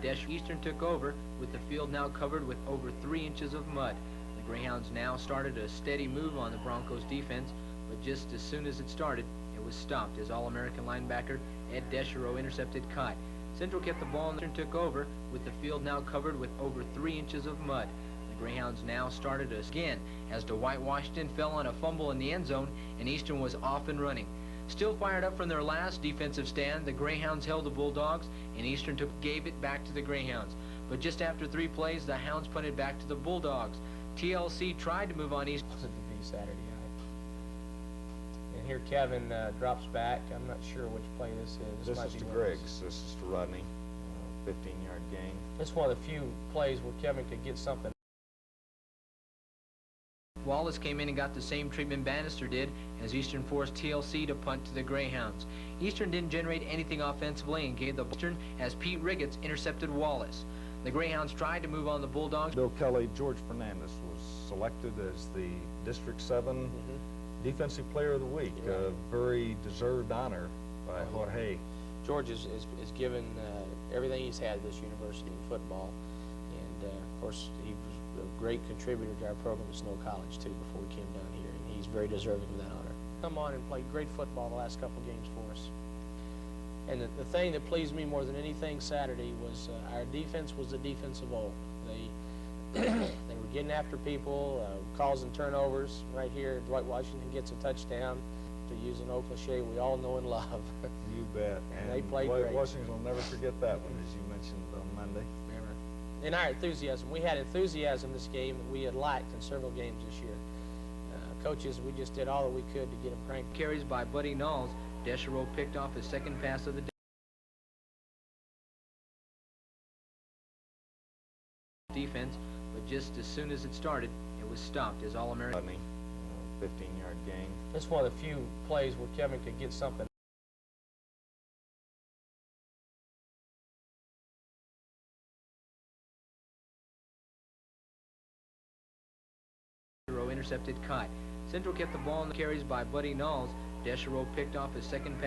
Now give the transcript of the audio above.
Eastern took over, with the field now covered with over 3 inches of mud. The Greyhounds now started a steady move on the Broncos defense, but just as soon as it started, it was stopped as All-American linebacker Ed Deschereaux intercepted Cott. Central kept the ball and took over, with the field now covered with over 3 inches of mud. The Greyhounds now started again as Dwight Washington fell on a fumble in the end zone, and Eastern was off and running. Still fired up from their last defensive stand, the Greyhounds held the Bulldogs, and Eastern gave it back to the Greyhounds. But just after 3 plays, the Hounds punted back to the Bulldogs. TLC tried to move on Eastern. To be Saturday night. And here Kevin drops back. I'm not sure which play this is. This is to Griggs. This is to Rodney. 15-yard gain. It's one of the few plays where Kevin could get something. Wallace came in and got the same treatment Bannister did as Eastern forced TLC to punt to the Greyhounds. Eastern didn't generate anything offensively and gave the Eastern as Pete Riggets intercepted Wallace. The Greyhounds tried to move on the Bulldogs. Bill Kelly, George Fernandez was selected as the District 7 Defensive Player of the Week. Right. A very deserved honor by Jorge. George is given everything he's had at this university in football, and of course he was a great contributor to our program at Snow College too before he came down here, and he's very deserving of that honor. Come on and played great football the last couple games for us. And the thing that pleased me more than anything Saturday was our defense was the defense of old. They were getting after people, causing turnovers. Right here, Dwight Washington gets a touchdown. To use an old cliche we all know and love. You bet. And they played Dwight great. Washington will never forget that one, as you mentioned on Monday. Never. In our enthusiasm, we had enthusiasm this game that we had lacked in several games this year. Coaches, we just did all that we could to get them cranked. Carries by Buddy Knowles. Deschereaux picked off his second pass of the defense, but just as soon as it started, it was stopped as All-American. 15-yard gain. It's one of the few plays where Kevin could get something. Deschereaux intercepted Cott. Central kept the ball and carries by Buddy Knowles. Deschereaux picked off his second pass.